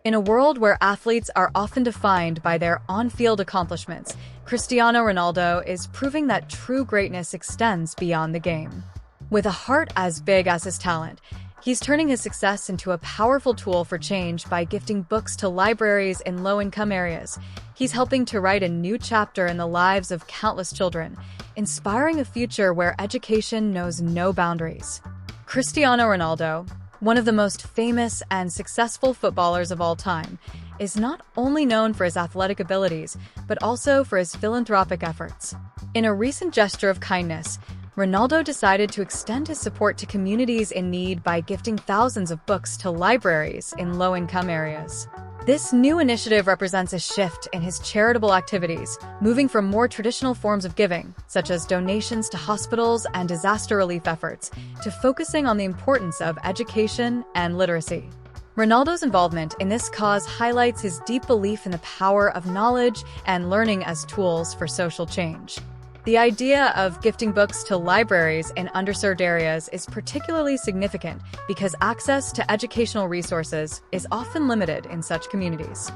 In a world where athletes are often defined by their on-field accomplishments, Cristiano Ronaldo is proving that true greatness extends beyond the game. With a heart as big as his talent, he's turning his success into a powerful tool for change by gifting books to libraries in low-income areas. He's helping to write a new chapter in the lives of countless children, inspiring a future where education knows no boundaries. Cristiano Ronaldo, one of the most famous and successful footballers of all time, is not only known for his athletic abilities, but also for his philanthropic efforts. In a recent gesture of kindness, Ronaldo decided to extend his support to communities in need by gifting thousands of books to libraries in low-income areas. This new initiative represents a shift in his charitable activities, moving from more traditional forms of giving, such as donations to hospitals and disaster relief efforts, to focusing on the importance of education and literacy. Ronaldo's involvement in this cause highlights his deep belief in the power of knowledge and learning as tools for social change. The idea of gifting books to libraries in underserved areas is particularly significant because access to educational resources is often limited in such communities.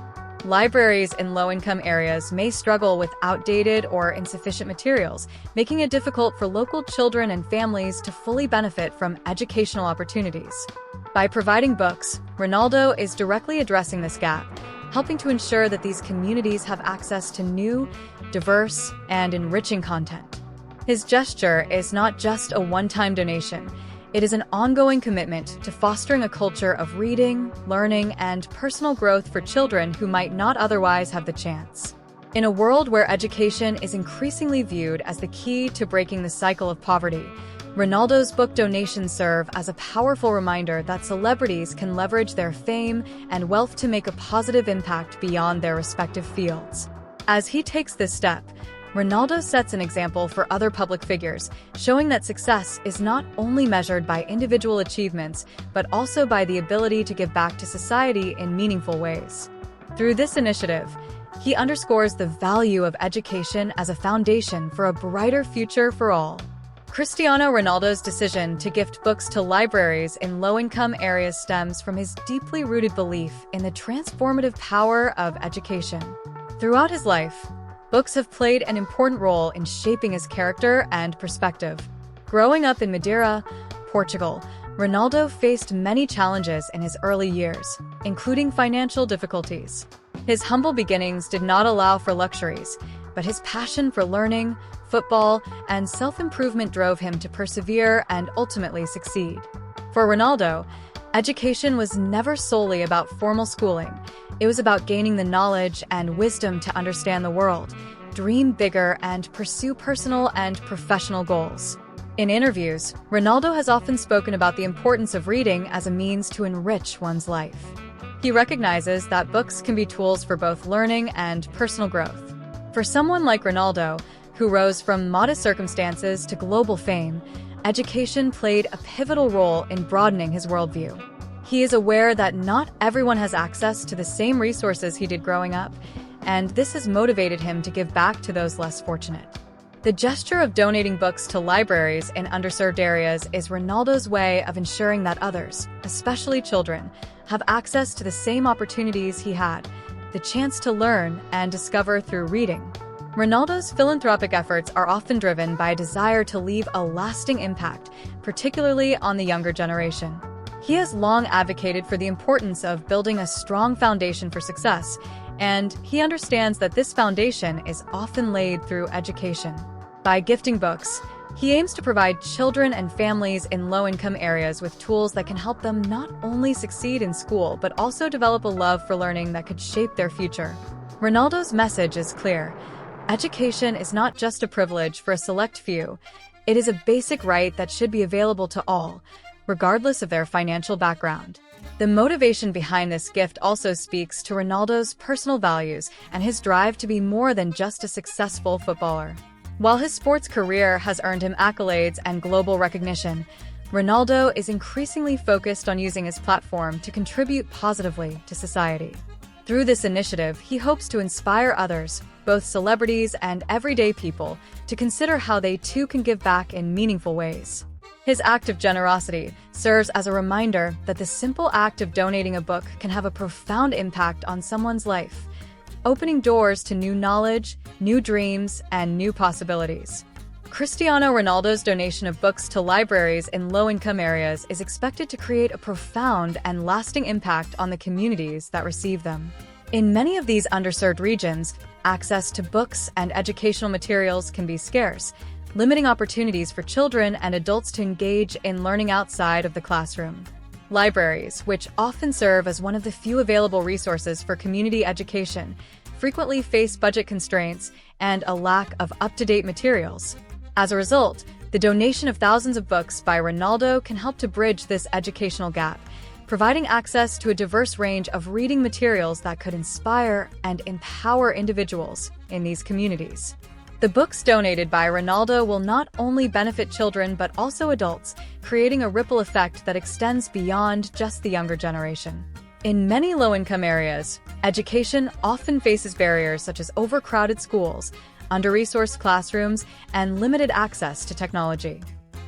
Libraries in low-income areas may struggle with outdated or insufficient materials, making it difficult for local children and families to fully benefit from educational opportunities. By providing books, Ronaldo is directly addressing this gap, helping to ensure that these communities have access to new, diverse, and enriching content. His gesture is not just a one-time donation. It is an ongoing commitment to fostering a culture of reading, learning, and personal growth for children who might not otherwise have the chance. In a world where education is increasingly viewed as the key to breaking the cycle of poverty, Ronaldo's book donations serve as a powerful reminder that celebrities can leverage their fame and wealth to make a positive impact beyond their respective fields. As he takes this step, Ronaldo sets an example for other public figures, showing that success is not only measured by individual achievements, but also by the ability to give back to society in meaningful ways. Through this initiative, he underscores the value of education as a foundation for a brighter future for all. Cristiano Ronaldo's decision to gift books to libraries in low-income areas stems from his deeply rooted belief in the transformative power of education. Throughout his life, books have played an important role in shaping his character and perspective. Growing up in Madeira, Portugal, Ronaldo faced many challenges in his early years, including financial difficulties. His humble beginnings did not allow for luxuries, but his passion for learning, football, and self-improvement drove him to persevere and ultimately succeed. For Ronaldo, education was never solely about formal schooling. It was about gaining the knowledge and wisdom to understand the world, dream bigger, and pursue personal and professional goals. In interviews, Ronaldo has often spoken about the importance of reading as a means to enrich one's life. He recognizes that books can be tools for both learning and personal growth. For someone like Ronaldo, who rose from modest circumstances to global fame, education played a pivotal role in broadening his worldview. He is aware that not everyone has access to the same resources he did growing up, and this has motivated him to give back to those less fortunate. The gesture of donating books to libraries in underserved areas is Ronaldo's way of ensuring that others, especially children, have access to the same opportunities he had, the chance to learn and discover through reading. Ronaldo's philanthropic efforts are often driven by a desire to leave a lasting impact, particularly on the younger generation. He has long advocated for the importance of building a strong foundation for success, and he understands that this foundation is often laid through education. By gifting books, he aims to provide children and families in low-income areas with tools that can help them not only succeed in school, but also develop a love for learning that could shape their future. Ronaldo's message is clear. Education is not just a privilege for a select few. It is a basic right that should be available to all, regardless of their financial background. The motivation behind this gift also speaks to Ronaldo's personal values and his drive to be more than just a successful footballer. While his sports career has earned him accolades and global recognition, Ronaldo is increasingly focused on using his platform to contribute positively to society. Through this initiative, he hopes to inspire others, both celebrities and everyday people, to consider how they too can give back in meaningful ways. His act of generosity serves as a reminder that the simple act of donating a book can have a profound impact on someone's life, opening doors to new knowledge, new dreams, and new possibilities. Cristiano Ronaldo's donation of books to libraries in low-income areas is expected to create a profound and lasting impact on the communities that receive them. In many of these underserved regions, access to books and educational materials can be scarce, limiting opportunities for children and adults to engage in learning outside of the classroom. Libraries, which often serve as one of the few available resources for community education, frequently face budget constraints and a lack of up-to-date materials. As a result, the donation of thousands of books by Ronaldo can help to bridge this educational gap, providing access to a diverse range of reading materials that could inspire and empower individuals in these communities. The books donated by Ronaldo will not only benefit children but also adults, creating a ripple effect that extends beyond just the younger generation. In many low-income areas, education often faces barriers such as overcrowded schools, under-resourced classrooms, and limited access to technology.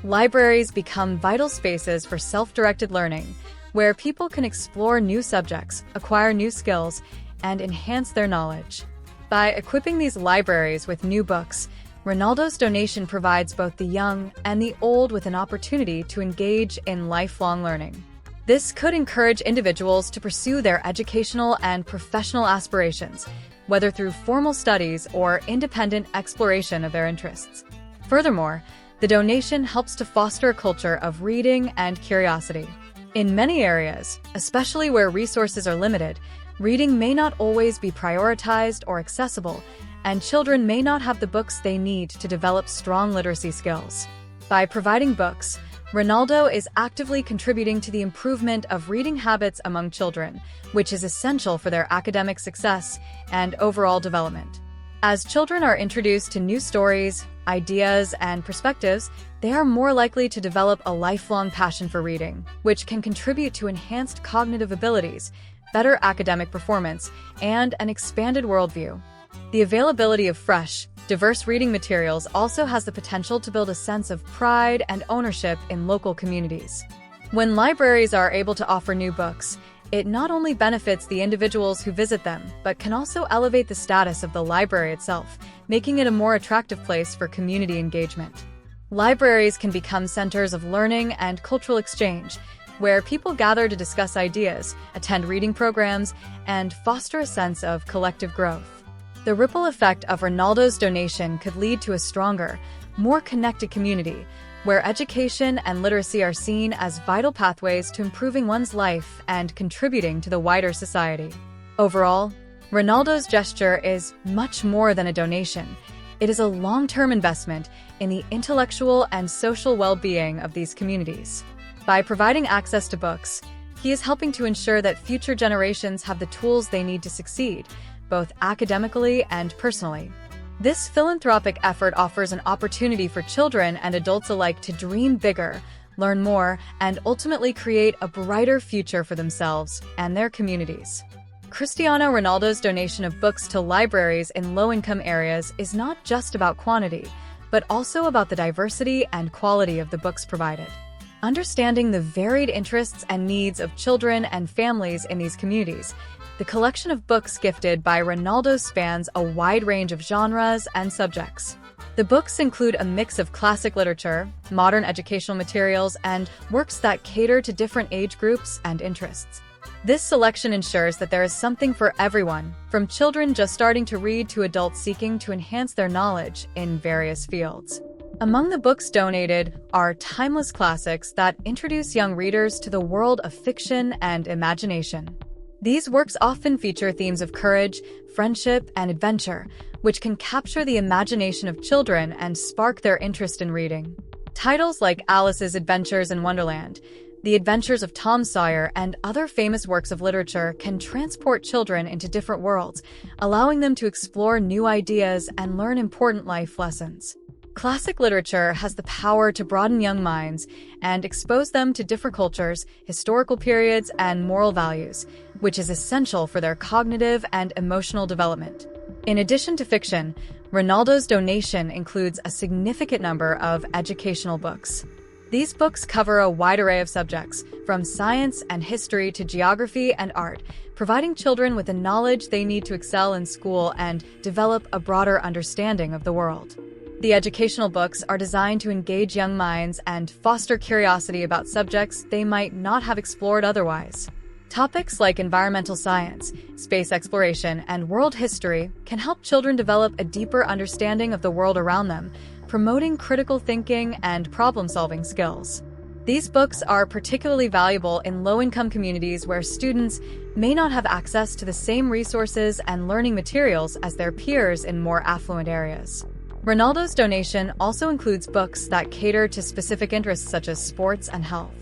Libraries become vital spaces for self-directed learning, where people can explore new subjects, acquire new skills, and enhance their knowledge. By equipping these libraries with new books, Ronaldo's donation provides both the young and the old with an opportunity to engage in lifelong learning. This could encourage individuals to pursue their educational and professional aspirations, whether through formal studies or independent exploration of their interests. Furthermore, the donation helps to foster a culture of reading and curiosity. In many areas, especially where resources are limited, reading may not always be prioritized or accessible, and children may not have the books they need to develop strong literacy skills. By providing books, Ronaldo is actively contributing to the improvement of reading habits among children, which is essential for their academic success and overall development. As children are introduced to new stories, ideas, and perspectives, they are more likely to develop a lifelong passion for reading, which can contribute to enhanced cognitive abilities, better academic performance, and an expanded worldview. The availability of fresh, diverse reading materials also has the potential to build a sense of pride and ownership in local communities. When libraries are able to offer new books, it not only benefits the individuals who visit them, but can also elevate the status of the library itself, making it a more attractive place for community engagement. Libraries can become centers of learning and cultural exchange, where people gather to discuss ideas, attend reading programs, and foster a sense of collective growth. The ripple effect of Ronaldo's donation could lead to a stronger, more connected community, where education and literacy are seen as vital pathways to improving one's life and contributing to the wider society. Overall, Ronaldo's gesture is much more than a donation. It is a long-term investment in the intellectual and social well-being of these communities. By providing access to books, he is helping to ensure that future generations have the tools they need to succeed, both academically and personally. This philanthropic effort offers an opportunity for children and adults alike to dream bigger, learn more, and ultimately create a brighter future for themselves and their communities. Cristiano Ronaldo's donation of books to libraries in low-income areas is not just about quantity, but also about the diversity and quality of the books provided. Understanding the varied interests and needs of children and families in these communities, the collection of books gifted by Ronaldo spans a wide range of genres and subjects. The books include a mix of classic literature, modern educational materials, and works that cater to different age groups and interests. This selection ensures that there is something for everyone, from children just starting to read to adults seeking to enhance their knowledge in various fields. Among the books donated are timeless classics that introduce young readers to the world of fiction and imagination. These works often feature themes of courage, friendship, and adventure, which can capture the imagination of children and spark their interest in reading. Titles like Alice's Adventures in Wonderland, The Adventures of Tom Sawyer, and other famous works of literature can transport children into different worlds, allowing them to explore new ideas and learn important life lessons. Classic literature has the power to broaden young minds and expose them to different cultures, historical periods, and moral values, which is essential for their cognitive and emotional development. In addition to fiction, Ronaldo's donation includes a significant number of educational books. These books cover a wide array of subjects, from science and history to geography and art, providing children with the knowledge they need to excel in school and develop a broader understanding of the world. The educational books are designed to engage young minds and foster curiosity about subjects they might not have explored otherwise. Topics like environmental science, space exploration, and world history can help children develop a deeper understanding of the world around them, promoting critical thinking and problem-solving skills. These books are particularly valuable in low-income communities where students may not have access to the same resources and learning materials as their peers in more affluent areas. Ronaldo's donation also includes books that cater to specific interests such as sports and health.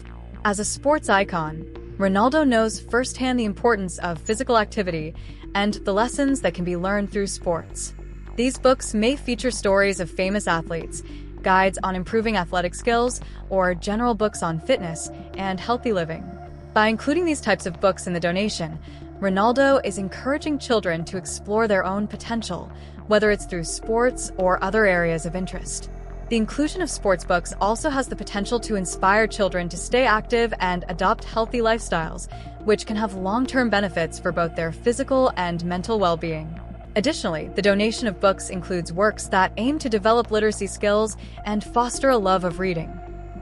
As a sports icon, Ronaldo knows firsthand the importance of physical activity and the lessons that can be learned through sports. These books may feature stories of famous athletes, guides on improving athletic skills, or general books on fitness and healthy living. By including these types of books in the donation, Ronaldo is encouraging children to explore their own potential, whether it's through sports or other areas of interest. The inclusion of sports books also has the potential to inspire children to stay active and adopt healthy lifestyles, which can have long-term benefits for both their physical and mental well-being. Additionally, the donation of books includes works that aim to develop literacy skills and foster a love of reading.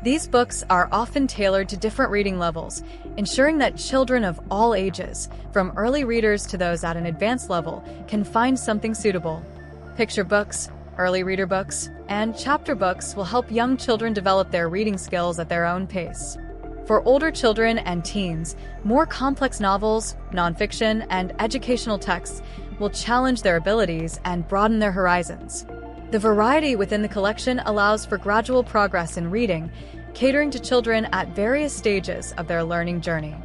These books are often tailored to different reading levels, ensuring that children of all ages, from early readers to those at an advanced level, can find something suitable. Picture books, early reader books, and chapter books will help young children develop their reading skills at their own pace. For older children and teens, more complex novels, nonfiction, and educational texts will challenge their abilities and broaden their horizons. The variety within the collection allows for gradual progress in reading, catering to children at various stages of their learning journey.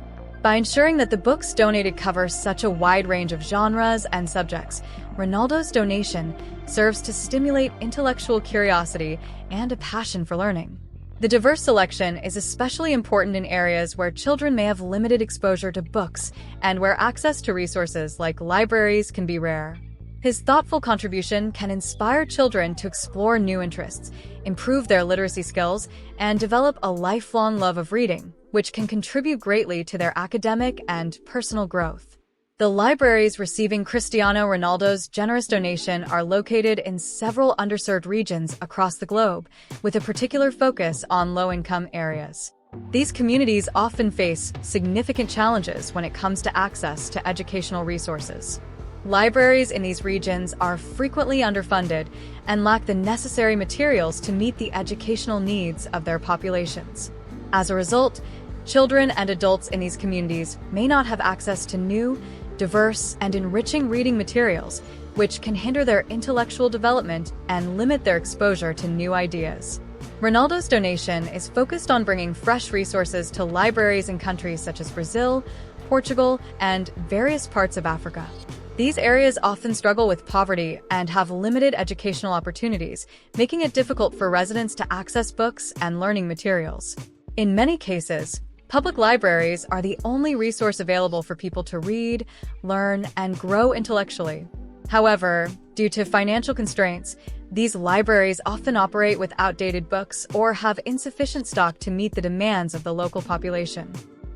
By ensuring that the books donated cover such a wide range of genres and subjects, Ronaldo's donation serves to stimulate intellectual curiosity and a passion for learning. The diverse selection is especially important in areas where children may have limited exposure to books and where access to resources like libraries can be rare. His thoughtful contribution can inspire children to explore new interests, improve their literacy skills, and develop a lifelong love of reading, which can contribute greatly to their academic and personal growth. The libraries receiving Cristiano Ronaldo's generous donation are located in several underserved regions across the globe, with a particular focus on low-income areas. These communities often face significant challenges when it comes to access to educational resources. Libraries in these regions are frequently underfunded and lack the necessary materials to meet the educational needs of their populations. As a result, children and adults in these communities may not have access to new, diverse, and enriching reading materials, which can hinder their intellectual development and limit their exposure to new ideas. Ronaldo's donation is focused on bringing fresh resources to libraries in countries such as Brazil, Portugal, and various parts of Africa. These areas often struggle with poverty and have limited educational opportunities, making it difficult for residents to access books and learning materials. In many cases, public libraries are the only resource available for people to read, learn, and grow intellectually. However, due to financial constraints, these libraries often operate with outdated books or have insufficient stock to meet the demands of the local population.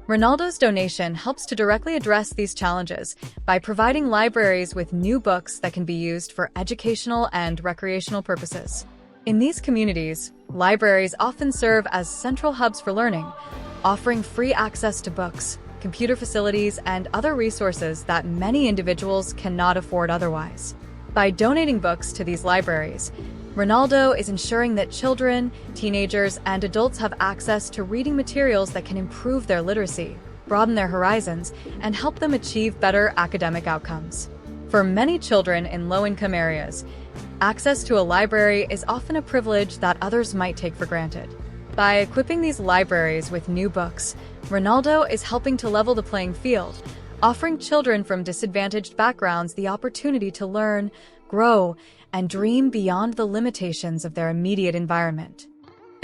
Ronaldo's donation helps to directly address these challenges by providing libraries with new books that can be used for educational and recreational purposes. In these communities, libraries often serve as central hubs for learning, offering free access to books, computer facilities, and other resources that many individuals cannot afford otherwise. By donating books to these libraries, Ronaldo is ensuring that children, teenagers, and adults have access to reading materials that can improve their literacy, broaden their horizons, and help them achieve better academic outcomes. For many children in low-income areas, access to a library is often a privilege that others might take for granted. By equipping these libraries with new books, Ronaldo is helping to level the playing field, offering children from disadvantaged backgrounds the opportunity to learn, grow, and dream beyond the limitations of their immediate environment.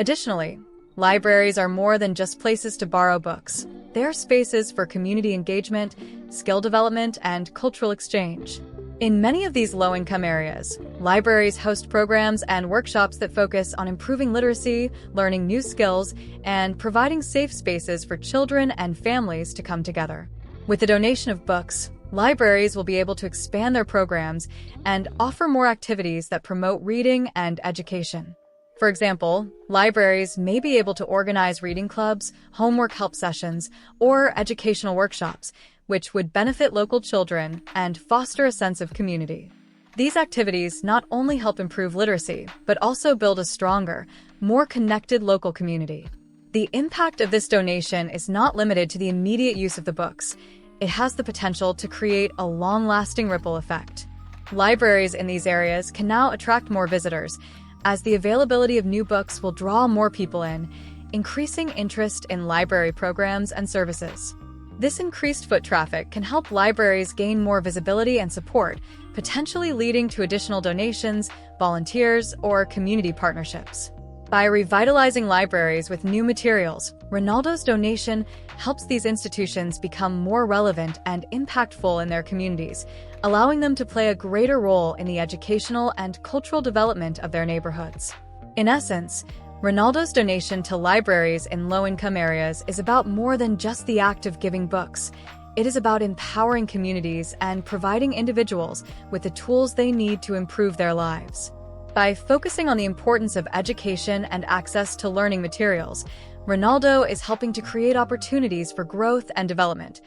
Additionally, libraries are more than just places to borrow books. They are spaces for community engagement, skill development, and cultural exchange. In many of these low-income areas, libraries host programs and workshops that focus on improving literacy, learning new skills, and providing safe spaces for children and families to come together. With the donation of books, libraries will be able to expand their programs and offer more activities that promote reading and education. For example, libraries may be able to organize reading clubs, homework help sessions, or educational workshops, which would benefit local children and foster a sense of community. These activities not only help improve literacy, but also build a stronger, more connected local community. The impact of this donation is not limited to the immediate use of the books. It has the potential to create a long-lasting ripple effect. Libraries in these areas can now attract more visitors, as the availability of new books will draw more people in, increasing interest in library programs and services. This increased foot traffic can help libraries gain more visibility and support, potentially leading to additional donations, volunteers, or community partnerships. By revitalizing libraries with new materials, Ronaldo's donation helps these institutions become more relevant and impactful in their communities, allowing them to play a greater role in the educational and cultural development of their neighborhoods. In essence, Ronaldo's donation to libraries in low-income areas is about more than just the act of giving books. It is about empowering communities and providing individuals with the tools they need to improve their lives. By focusing on the importance of education and access to learning materials, Ronaldo is helping to create opportunities for growth and development,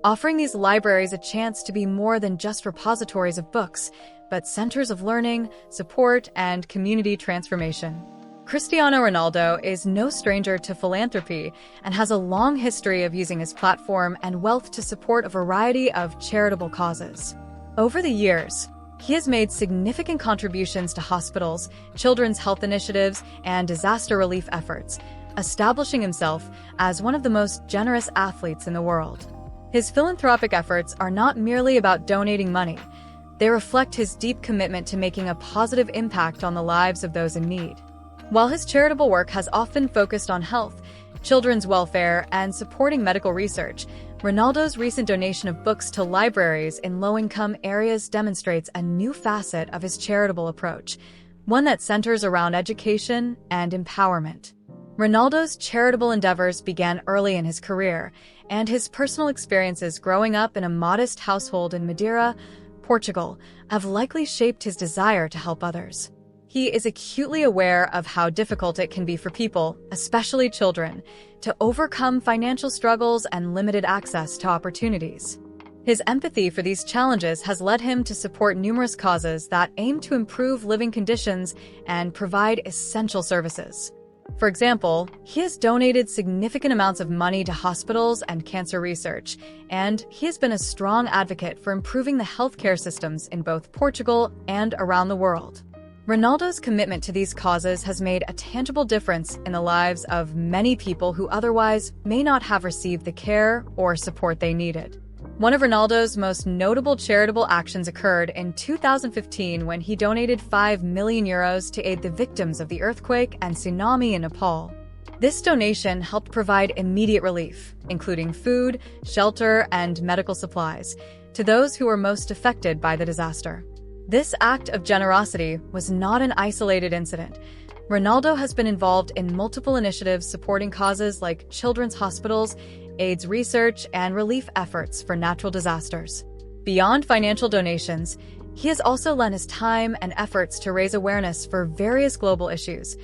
offering these libraries a chance to be more than just repositories of books, but centers of learning, support, and community transformation. Cristiano Ronaldo is no stranger to philanthropy and has a long history of using his platform and wealth to support a variety of charitable causes. Over the years, he has made significant contributions to hospitals, children's health initiatives, and disaster relief efforts, establishing himself as one of the most generous athletes in the world. His philanthropic efforts are not merely about donating money. They reflect his deep commitment to making a positive impact on the lives of those in need. While his charitable work has often focused on health, children's welfare, and supporting medical research, Ronaldo's recent donation of books to libraries in low-income areas demonstrates a new facet of his charitable approach, one that centers around education and empowerment. Ronaldo's charitable endeavors began early in his career, and his personal experiences growing up in a modest household in Madeira, Portugal, have likely shaped his desire to help others. He is acutely aware of how difficult it can be for people, especially children, to overcome financial struggles and limited access to opportunities. His empathy for these challenges has led him to support numerous causes that aim to improve living conditions and provide essential services. For example, he has donated significant amounts of money to hospitals and cancer research, and he has been a strong advocate for improving the healthcare systems in both Portugal and around the world. Ronaldo's commitment to these causes has made a tangible difference in the lives of many people who otherwise may not have received the care or support they needed. One of Ronaldo's most notable charitable actions occurred in 2015 when he donated €5 million to aid the victims of the earthquake and tsunami in Nepal. This donation helped provide immediate relief, including food, shelter, and medical supplies, to those who were most affected by the disaster. This act of generosity was not an isolated incident. Ronaldo has been involved in multiple initiatives supporting causes like children's hospitals, AIDS research, and relief efforts for natural disasters. Beyond financial donations, he has also lent his time and efforts to raise awareness for various global issues,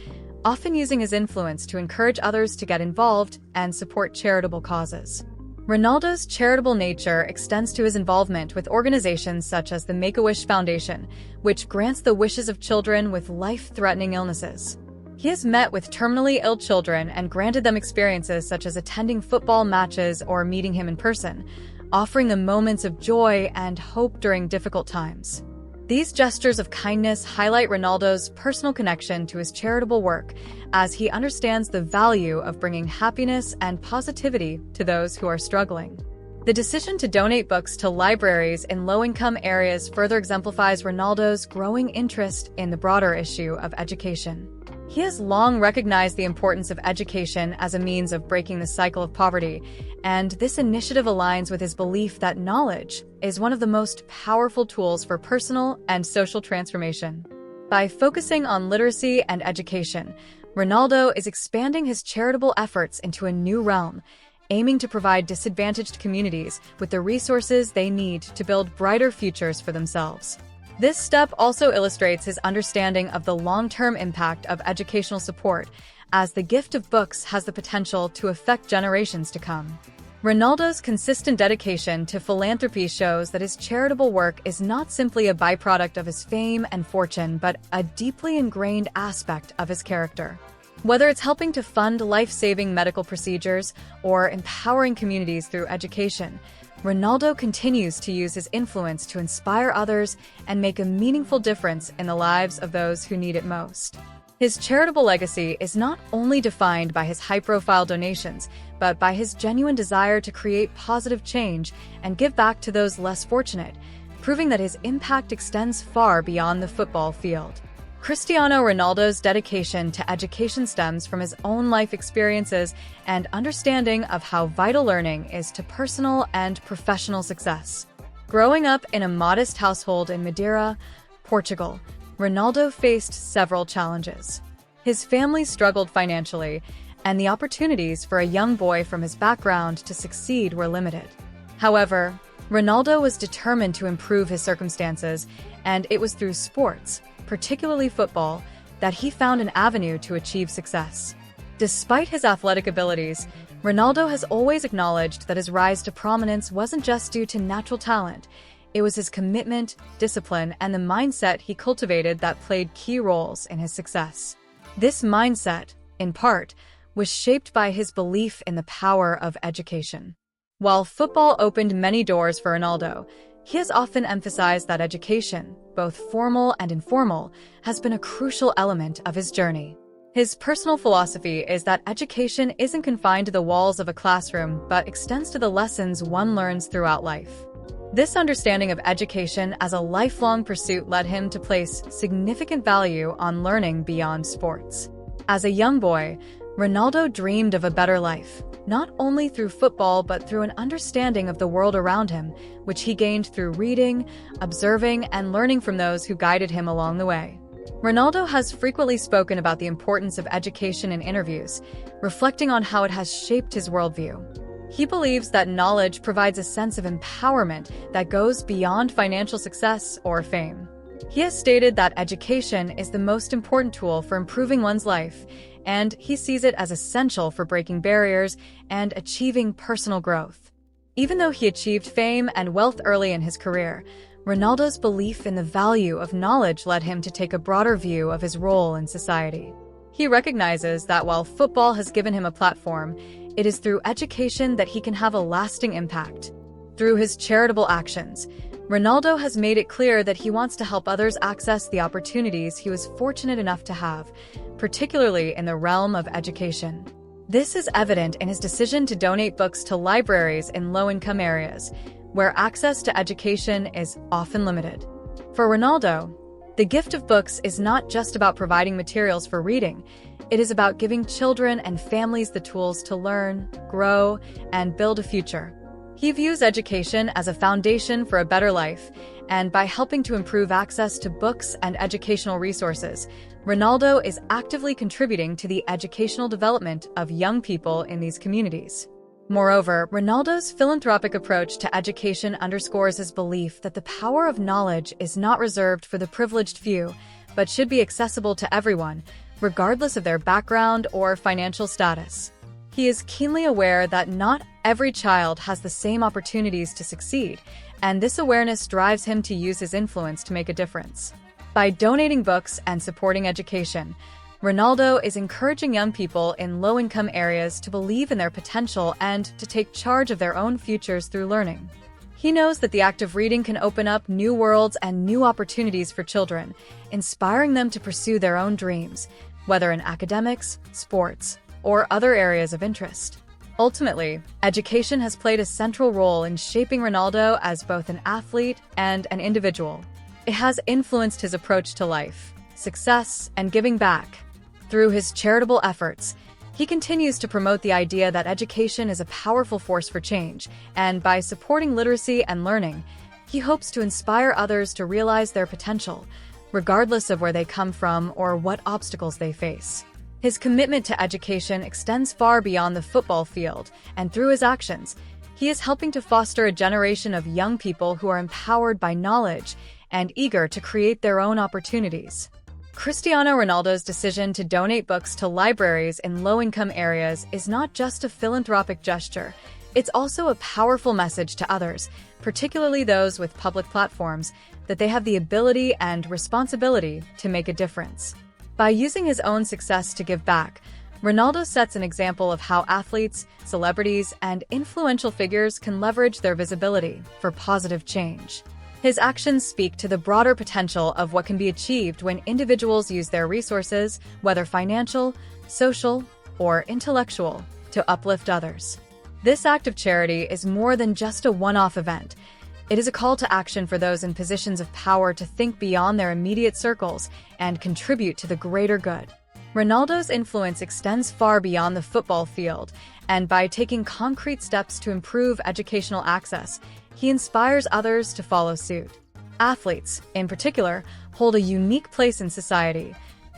often using his influence to encourage others to get involved and support charitable causes. Ronaldo's charitable nature extends to his involvement with organizations such as the Make-A-Wish Foundation, which grants the wishes of children with life-threatening illnesses. He has met with terminally ill children and granted them experiences such as attending football matches or meeting him in person, offering them moments of joy and hope during difficult times. These gestures of kindness highlight Ronaldo's personal connection to his charitable work, as he understands the value of bringing happiness and positivity to those who are struggling. The decision to donate books to libraries in low-income areas further exemplifies Ronaldo's growing interest in the broader issue of education. He has long recognized the importance of education as a means of breaking the cycle of poverty, and this initiative aligns with his belief that knowledge is one of the most powerful tools for personal and social transformation. By focusing on literacy and education, Ronaldo is expanding his charitable efforts into a new realm, aiming to provide disadvantaged communities with the resources they need to build brighter futures for themselves. This step also illustrates his understanding of the long-term impact of educational support, as the gift of books has the potential to affect generations to come. Ronaldo's consistent dedication to philanthropy shows that his charitable work is not simply a byproduct of his fame and fortune, but a deeply ingrained aspect of his character. Whether it's helping to fund life-saving medical procedures or empowering communities through education, Ronaldo continues to use his influence to inspire others and make a meaningful difference in the lives of those who need it most. His charitable legacy is not only defined by his high-profile donations, but by his genuine desire to create positive change and give back to those less fortunate, proving that his impact extends far beyond the football field. Cristiano Ronaldo's dedication to education stems from his own life experiences and understanding of how vital learning is to personal and professional success. Growing up in a modest household in Madeira, Portugal, Ronaldo faced several challenges. His family struggled financially, and the opportunities for a young boy from his background to succeed were limited. However, Ronaldo was determined to improve his circumstances, and it was through sports, particularly football, that he found an avenue to achieve success. Despite his athletic abilities, Ronaldo has always acknowledged that his rise to prominence wasn't just due to natural talent. It was his commitment, discipline, and the mindset he cultivated that played key roles in his success. This mindset, in part, was shaped by his belief in the power of education. While football opened many doors for Ronaldo, he has often emphasized that education, both formal and informal, has been a crucial element of his journey. His personal philosophy is that education isn't confined to the walls of a classroom, but extends to the lessons one learns throughout life. This understanding of education as a lifelong pursuit led him to place significant value on learning beyond sports. As a young boy, Ronaldo dreamed of a better life, not only through football but through an understanding of the world around him, which he gained through reading, observing, and learning from those who guided him along the way. Ronaldo has frequently spoken about the importance of education in interviews, reflecting on how it has shaped his worldview. He believes that knowledge provides a sense of empowerment that goes beyond financial success or fame. He has stated that education is the most important tool for improving one's life, and he sees it as essential for breaking barriers and achieving personal growth. Even though he achieved fame and wealth early in his career, Ronaldo's belief in the value of knowledge led him to take a broader view of his role in society. He recognizes that while football has given him a platform, it is through education that he can have a lasting impact. Through his charitable actions, Ronaldo has made it clear that he wants to help others access the opportunities he was fortunate enough to have, particularly in the realm of education. This is evident in his decision to donate books to libraries in low-income areas, where access to education is often limited. For Ronaldo, the gift of books is not just about providing materials for reading. It is about giving children and families the tools to learn, grow, and build a future. He views education as a foundation for a better life, and by helping to improve access to books and educational resources, Ronaldo is actively contributing to the educational development of young people in these communities. Moreover, Ronaldo's philanthropic approach to education underscores his belief that the power of knowledge is not reserved for the privileged few, but should be accessible to everyone, regardless of their background or financial status. He is keenly aware that not every child has the same opportunities to succeed, and this awareness drives him to use his influence to make a difference. By donating books and supporting education, Ronaldo is encouraging young people in low-income areas to believe in their potential and to take charge of their own futures through learning. He knows that the act of reading can open up new worlds and new opportunities for children, inspiring them to pursue their own dreams, whether in academics, sports, or other areas of interest. Ultimately, education has played a central role in shaping Ronaldo as both an athlete and an individual. It has influenced his approach to life, success, and giving back. Through his charitable efforts, he continues to promote the idea that education is a powerful force for change, and by supporting literacy and learning, he hopes to inspire others to realize their potential, regardless of where they come from or what obstacles they face. His commitment to education extends far beyond the football field, and through his actions, he is helping to foster a generation of young people who are empowered by knowledge and eager to create their own opportunities. Cristiano Ronaldo's decision to donate books to libraries in low-income areas is not just a philanthropic gesture, it's also a powerful message to others, particularly those with public platforms, that they have the ability and responsibility to make a difference. By using his own success to give back, Ronaldo sets an example of how athletes, celebrities, and influential figures can leverage their visibility for positive change. His actions speak to the broader potential of what can be achieved when individuals use their resources, whether financial, social, or intellectual, to uplift others. This act of charity is more than just a one-off event. It is a call to action for those in positions of power to think beyond their immediate circles and contribute to the greater good. Ronaldo's influence extends far beyond the football field, and by taking concrete steps to improve educational access, he inspires others to follow suit. Athletes, in particular, hold a unique place in society.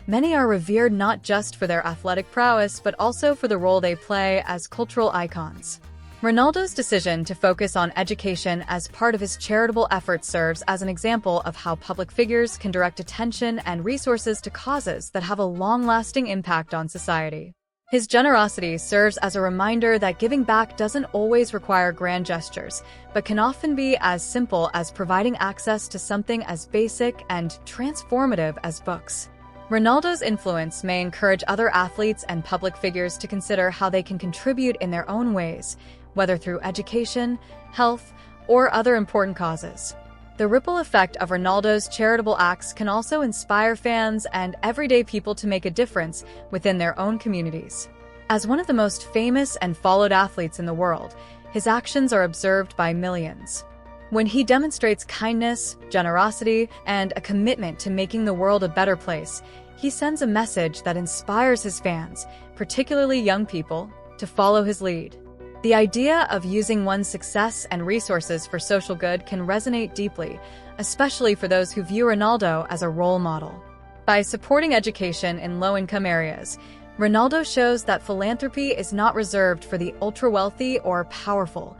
Many are revered not just for their athletic prowess, but also for the role they play as cultural icons. Ronaldo's decision to focus on education as part of his charitable efforts serves as an example of how public figures can direct attention and resources to causes that have a long-lasting impact on society. His generosity serves as a reminder that giving back doesn't always require grand gestures, but can often be as simple as providing access to something as basic and transformative as books. Ronaldo's influence may encourage other athletes and public figures to consider how they can contribute in their own ways, whether through education, health, or other important causes. The ripple effect of Ronaldo's charitable acts can also inspire fans and everyday people to make a difference within their own communities. As one of the most famous and followed athletes in the world, his actions are observed by millions. When he demonstrates kindness, generosity, and a commitment to making the world a better place, he sends a message that inspires his fans, particularly young people, to follow his lead. The idea of using one's success and resources for social good can resonate deeply, especially for those who view Ronaldo as a role model. By supporting education in low-income areas, Ronaldo shows that philanthropy is not reserved for the ultra-wealthy or powerful.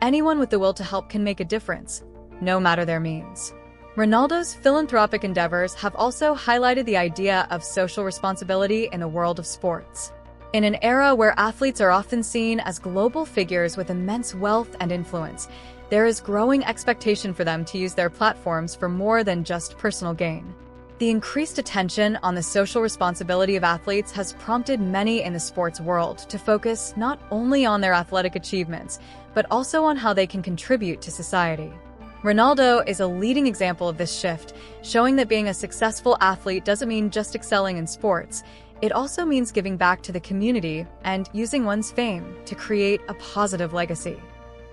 Anyone with the will to help can make a difference, no matter their means. Ronaldo's philanthropic endeavors have also highlighted the idea of social responsibility in the world of sports. In an era where athletes are often seen as global figures with immense wealth and influence, there is growing expectation for them to use their platforms for more than just personal gain. The increased attention on the social responsibility of athletes has prompted many in the sports world to focus not only on their athletic achievements, but also on how they can contribute to society. Ronaldo is a leading example of this shift, showing that being a successful athlete doesn't mean just excelling in sports. It also means giving back to the community and using one's fame to create a positive legacy.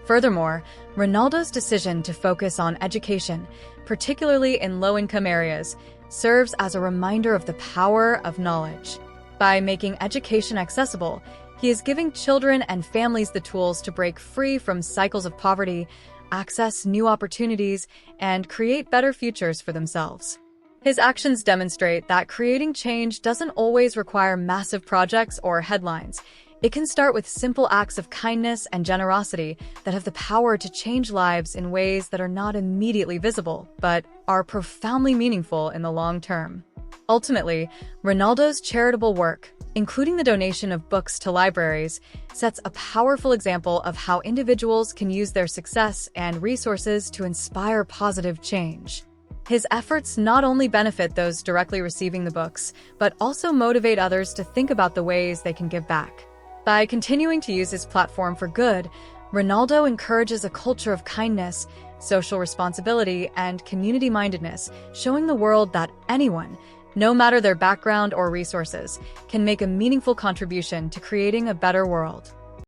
Furthermore, Ronaldo's decision to focus on education, particularly in low-income areas, serves as a reminder of the power of knowledge. By making education accessible, he is giving children and families the tools to break free from cycles of poverty, access new opportunities, and create better futures for themselves. His actions demonstrate that creating change doesn't always require massive projects or headlines. It can start with simple acts of kindness and generosity that have the power to change lives in ways that are not immediately visible, but are profoundly meaningful in the long term. Ultimately, Ronaldo's charitable work, including the donation of books to libraries, sets a powerful example of how individuals can use their success and resources to inspire positive change. His efforts not only benefit those directly receiving the books, but also motivate others to think about the ways they can give back. By continuing to use his platform for good, Ronaldo encourages a culture of kindness, social responsibility, and community-mindedness, showing the world that anyone, no matter their background or resources, can make a meaningful contribution to creating a better world.